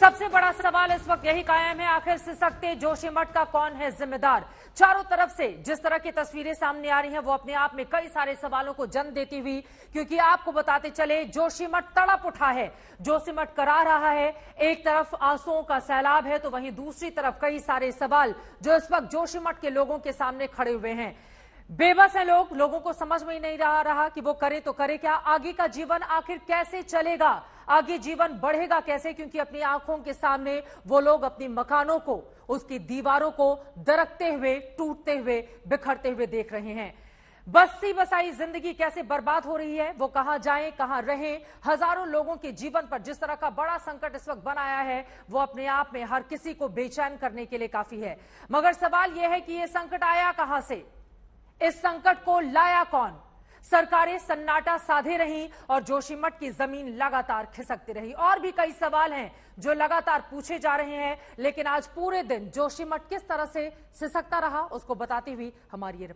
सबसे बड़ा सवाल इस वक्त यही कायम है, आखिर सिसकते जोशीमठ का कौन है जिम्मेदार। चारों तरफ से जिस तरह की तस्वीरें सामने आ रही हैं वो अपने आप में कई सारे सवालों को जन्म देती हुई, क्योंकि आपको बताते चले जोशीमठ तड़प उठा है, जोशीमठ करा रहा है। एक तरफ आंसुओं का सैलाब है तो वहीं दूसरी तरफ कई सारे सवाल जो इस वक्त जोशीमठ के लोगों के सामने खड़े हुए हैं। बेबस है लोग, लोगों को समझ में ही नहीं रहा कि वो करे तो करे क्या, आगे का जीवन आखिर कैसे चलेगा, आगे जीवन बढ़ेगा कैसे, क्योंकि अपनी आंखों के सामने वो लोग अपनी मकानों को, उसकी दीवारों को दरकते हुए, टूटते हुए, बिखरते हुए देख रहे हैं। बसी बसाई जिंदगी कैसे बर्बाद हो रही है, वो कहां जाएं कहां रहें। हजारों लोगों के जीवन पर जिस तरह का बड़ा संकट इस वक्त बनाया है वो अपने आप में हर किसी को बेचैन करने के लिए काफी है। मगर सवाल यह है कि यह संकट आया कहां से, इस संकट को लाया कौन। सरकारें सन्नाटा साधे रहीं और जोशीमठ की जमीन लगातार खिसकती रही। और भी कई सवाल हैं जो लगातार पूछे जा रहे हैं, लेकिन आज पूरे दिन जोशीमठ किस तरह से सिसकता रहा उसको बताती हुई हमारी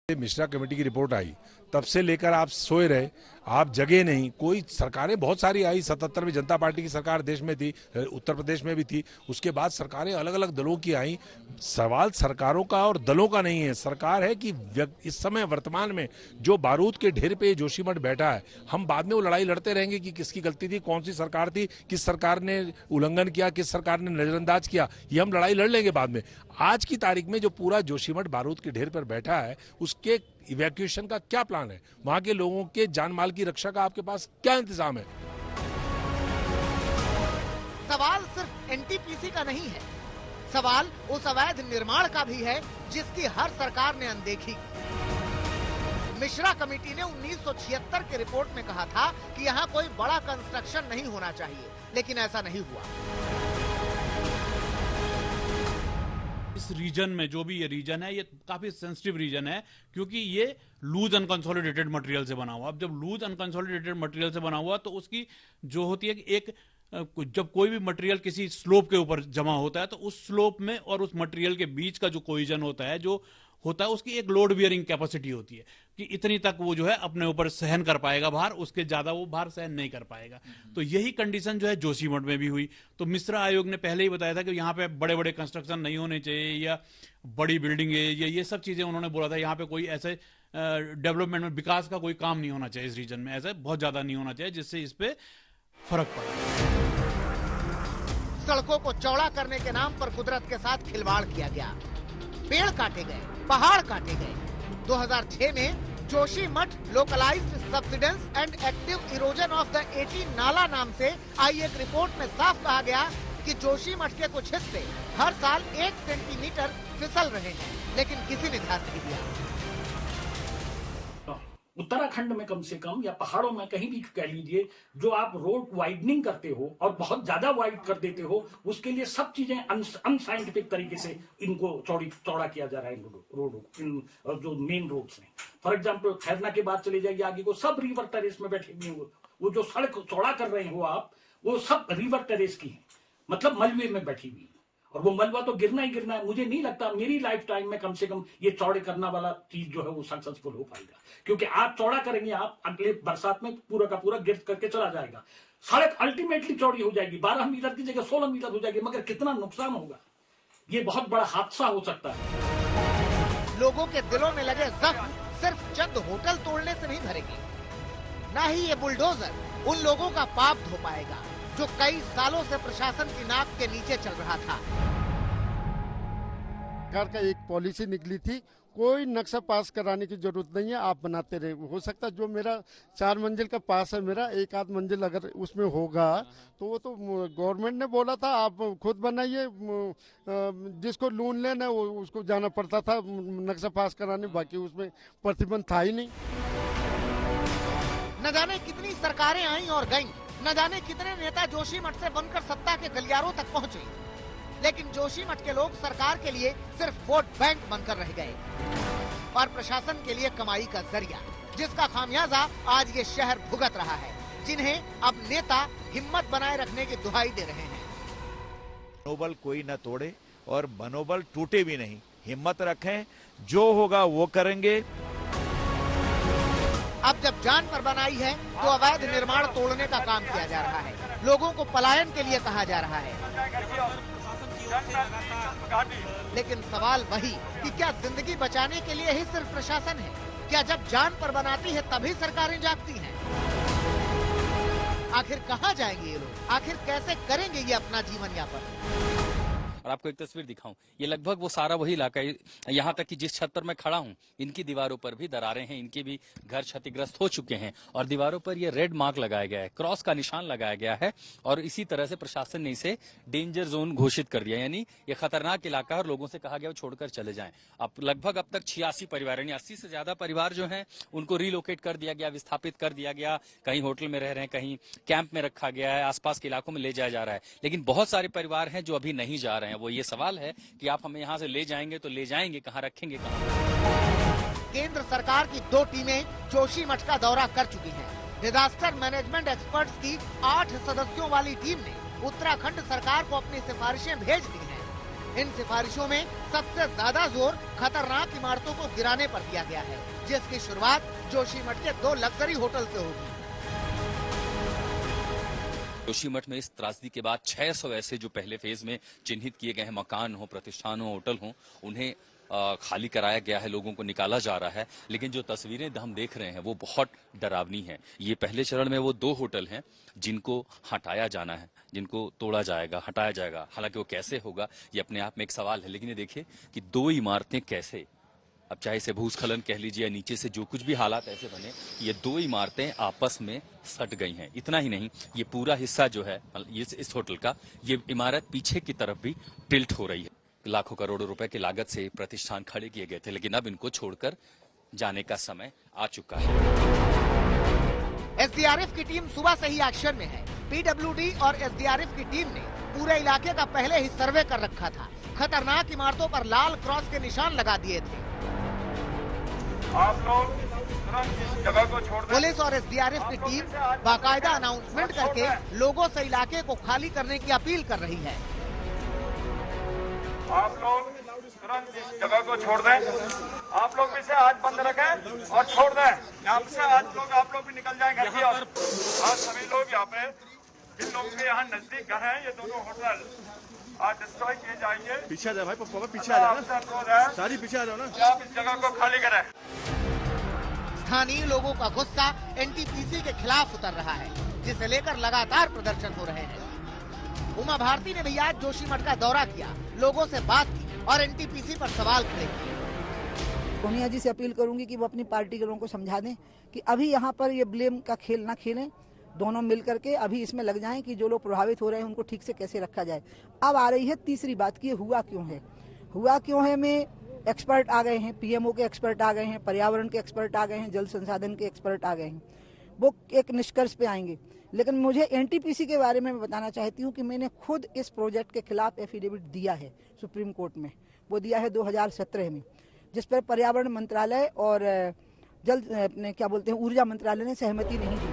ये मिश्रा कमेटी की रिपोर्ट आई तब से लेकर आप सोए रहे, आप जगे नहीं। कोई सरकारें बहुत सारी आई, 77 में जनता पार्टी की सरकार देश में थी, उत्तर प्रदेश में भी थी, उसके बाद सरकारें अलग अलग दलों की आई। सवाल सरकारों का और दलों का नहीं है, सरकार है कि इस समय वर्तमान में जो बारूद के ढेर पे जोशीमठ बैठा है, हम बाद में वो लड़ाई लड़ते रहेंगे कि किसकी गलती थी, कौन सी सरकार थी, किस सरकार ने उल्लंघन किया, किस सरकार ने नजरअंदाज किया, ये हम लड़ाई लड़ लेंगे बाद में। आज की तारीख में जो पूरा जोशीमठ बारूद के ढेर पर बैठा है उसके इवैक्यूएशन का क्या प्लान है, वहां के लोगों के जान माल की रक्षा का आपके पास क्या इंतजाम है। सवाल सिर्फ एनटीपीसी का नहीं है, सवाल उस अवैध निर्माण का भी है जिसकी हर सरकार ने अनदेखी की। मिश्रा कमेटी ने 1976 की रिपोर्ट में कहा था कि यहाँ कोई बड़ा कंस्ट्रक्शन नहीं होना चाहिए, लेकिन ऐसा नहीं हुआ। इस रीजन में जो भी ये रीजन है, ये काफी सेंसिटिव रीजन है, क्योंकि ये लूज अनकंसोलिडेटेड मटेरियल से बना हुआ। अब जब लूज अनकंसोलिडेटेड मटेरियल से बना हुआ तो उसकी जो होती है कि एक जब कोई भी मटेरियल किसी स्लोप के ऊपर जमा होता है तो उस स्लोप में और उस मटेरियल के बीच का जो कोहिजन होता है, जो होता है उसकी एक लोड बियरिंग कैपेसिटी होती है कि इतनी तक वो जो है अपने ऊपर सहन कर पाएगा भार, उसके ज्यादा वो भार सहन नहीं कर पाएगा। तो यही कंडीशन जो है जोशीमठ में भी हुई। तो मिश्रा आयोग ने पहले ही बताया था कि यहाँ पे बड़े बड़े कंस्ट्रक्शन नहीं होने चाहिए या बड़ी बिल्डिंग है, ये सब चीजें उन्होंने बोला था। यहाँ पे कोई ऐसे डेवलपमेंट में विकास का कोई काम नहीं होना चाहिए इस रीजन में, ऐसे बहुत ज्यादा नहीं होना चाहिए जिससे इस पे फर्क पड़े। सड़कों को चौड़ा करने के नाम पर कुदरत के साथ खिलवाड़ किया गया, पेड़ काटे गए, पहाड़ काटे गए। 2006 में Joshimath localised subsidence and active erosion of the 18 नाला नाम से आई एक रिपोर्ट में साफ कहा गया कि जोशीमठ के कुछ हिस्से हर साल 1 सेंटीमीटर फिसल रहे हैं, लेकिन किसी ने ध्यान नहीं दिया। उत्तराखंड में कम से कम या पहाड़ों में कहीं भी कह लीजिए, जो आप रोड वाइडनिंग करते हो और बहुत ज्यादा वाइड कर देते हो, उसके लिए सब चीजें अनसाइंटिफिक तरीके से इनको चौड़ा किया जा रहा है। इन जो मेन रोड्स हैं, फॉर एग्जांपल खैरना के बाद चले जाइए आगे को, सब रिवर टेरेस में बैठे हुए हो। वो जो सड़क चौड़ा कर रहे हो आप, वो सब रिवर टेरेस की है, मतलब मलबे में बैठी हुई, और वो मलबा तो गिरना ही गिरना है। मुझे नहीं लगता मेरी लाइफ टाइम में कम से कम ये चौड़े करना वाला चीज जो है वो सक्सेसफुल हो पाएगा, क्योंकि आप चौड़ा करेंगे, आप अगले बरसात में पूरा का पूरा गिर करके चला जाएगा। सड़क अल्टीमेटली चौड़ी हो जाएगी, 12 मीटर की जगह 16 मीटर हो जाएगी, मगर कितना नुकसान होगा, ये बहुत बड़ा हादसा हो सकता है। लोगों के दिलों में लगे जख्म न ही ये बुलडोजर उन लोगों का पाप धो पाएगा जो कई सालों से प्रशासन की नाक के नीचे चल रहा था। सरकार का एक पॉलिसी निकली थी, कोई नक्शा पास कराने की जरूरत नहीं है, आप बनाते रहे। हो सकता है जो मेरा 4 मंजिल का पास है, मेरा 1 आध मंजिल अगर उसमें होगा तो वो तो गवर्नमेंट ने बोला था आप खुद बनाइए, जिसको लोन लेना है वो उसको जाना पड़ता था नक्शा पास कराने, बाकी उसमें प्रतिबंध था ही नहीं। न जाने कितनी सरकारें आई और गईं, न जाने कितने नेता जोशीमठ से बनकर सत्ता के गलियारों तक पहुंचे, लेकिन जोशीमठ के लोग सरकार के लिए सिर्फ वोट बैंक बनकर रह गए और प्रशासन के लिए कमाई का जरिया, जिसका खामियाजा आज ये शहर भुगत रहा है, जिन्हें अब नेता हिम्मत बनाए रखने की दुहाई दे रहे हैं। मनोबल कोई न तोड़े और मनोबल टूटे भी नहीं, हिम्मत रखें, जो होगा वो करेंगे। अब जब जान पर बनाई है तो अवैध निर्माण तोड़ने का काम किया जा रहा है, लोगों को पलायन के लिए कहा जा रहा है। लेकिन सवाल वही कि क्या जिंदगी बचाने के लिए ही सिर्फ प्रशासन है? क्या जब जान पर बनाती है तभी सरकारें जागती हैं? आखिर कहाँ जाएंगे ये लोग? आखिर कैसे करेंगे ये अपना जीवन यापन? और आपको एक तस्वीर दिखाऊं, ये लगभग वो सारा वही इलाका है। यहाँ तक कि जिस छत पर मैं खड़ा हूँ, इनकी दीवारों पर भी दरारें हैं, इनके भी घर क्षतिग्रस्त हो चुके हैं और दीवारों पर ये रेड मार्क लगाया गया है, क्रॉस का निशान लगाया गया है और इसी तरह से प्रशासन ने इसे डेंजर जोन घोषित कर दिया, यानी ये खतरनाक इलाका है और लोगों से कहा गया वो छोड़कर चले जाएं। अब तक 86 परिवार यानी 80 से ज्यादा परिवार जो हैं उनको रिलोकेट कर दिया गया, विस्थापित कर दिया गया, कहीं होटल में रह रहे हैं, कहीं कैंप में रखा गया है, आसपास के इलाकों में ले जाया जा रहा है। लेकिन बहुत सारे परिवार हैं जो अभी नहीं जा रहे हैं। वो ये सवाल है कि आप हमें यहाँ से ले जाएंगे तो ले जाएंगे कहाँ, रखेंगे कहाँ? केंद्र सरकार की 2 टीमें जोशीमठ का दौरा कर चुकी हैं। डिजास्टर मैनेजमेंट एक्सपर्ट्स की 8 सदस्यों वाली टीम ने उत्तराखंड सरकार को अपनी सिफारिशें भेज दी हैं। इन सिफारिशों में सबसे ज्यादा जोर खतरनाक इमारतों को गिराने पर दिया गया है, जिसकी शुरुआत जोशीमठ के 2 लग्जरी होटल से होगी। जोशीमठ में इस त्रासदी के बाद 600 ऐसे जो पहले फेज में चिन्हित किए गए हैं मकान हो, प्रतिष्ठान हो, होटल हो, उन्हें खाली कराया गया है, लोगों को निकाला जा रहा है। लेकिन जो तस्वीरें हम देख रहे हैं वो बहुत डरावनी हैं। ये पहले चरण में वो 2 होटल हैं जिनको हटाया जाना है, जिनको तोड़ा जाएगा, हटाया जाएगा। हालांकि वो कैसे होगा ये अपने आप में एक सवाल है, लेकिन ये देखिए कि 2 इमारतें कैसे, अब चाहे इसे भूस्खलन कह लीजिए, नीचे से जो कुछ भी हालात ऐसे बने, ये 2 इमारतें आपस में सट गई हैं। इतना ही नहीं, ये पूरा हिस्सा जो है इस होटल का, ये इमारत पीछे की तरफ भी टिल्ट हो रही है। लाखों करोड़ों रुपए की लागत से प्रतिष्ठान खड़े किए गए थे, लेकिन अब इनको छोड़कर जाने का समय आ चुका है। एसडीआरएफ की टीम सुबह से ही एक्शन में है। पीडब्ल्यूडी और एसडीआरएफ की टीम ने पूरे इलाके का पहले ही सर्वे कर रखा था। खतरनाक इमारतों पर लाल क्रॉस के निशान लगा दिए थे। आप लोग तुरंत इस जगह को छोड़ दें। पुलिस और एसडीआरएफ की टीम बाकायदा अनाउंसमेंट करके लोगों से इलाके को खाली करने की अपील कर रही है। आप लोग तुरंत इस जगह को छोड़ दें। आप लोग भी से आज बंद रखें और छोड़ दें। यहाँ से आप लोग भी निकल जाएंगे घर की और सभी लोग यहाँ पे, जिन लोगों के यहाँ नजदीक घर हैं, ये दोनों होटल आज डिस्ट्रॉय किए जाएंगे। पीछे आ जाओ भाई, पापा पीछे आ जाओ ना, सारी पीछे आ जाओ ना। आप इस जगह को खाली करें। स्थानीय लोगों का गुस्सा एनटीपीसी के खिलाफ उतर रहा है, जिसे लेकर लगातार प्रदर्शन हो रहे हैं। उमा भारती ने भी आज जोशीमठ का दौरा किया, लोगों से बात की और एनटीपीसी पर सवाल खड़े किए। सोनिया जी से अपील करूंगी कि वो अपनी पार्टी के लोगों को समझा दें कि अभी यहाँ पर ये ब्लेम का खेल ना खेलें, दोनों मिल करके अभी इसमें लग जाएं कि जो लोग प्रभावित हो रहे हैं उनको ठीक से कैसे रखा जाए। अब आ रही है तीसरी बात कि हुआ क्यों है में एक्सपर्ट आ गए हैं, पीएमओ के एक्सपर्ट आ गए हैं, पर्यावरण के एक्सपर्ट आ गए हैं, जल संसाधन के एक्सपर्ट आ गए हैं, वो एक निष्कर्ष पे आएंगे। लेकिन मुझे एनटीपीसी के बारे में बताना चाहती हूँ कि मैंने खुद इस प्रोजेक्ट के खिलाफ एफिडेविट दिया है सुप्रीम कोर्ट में, वो दिया है 2017 में, जिस पर पर्यावरण मंत्रालय और ऊर्जा मंत्रालय ने सहमति नहीं दी।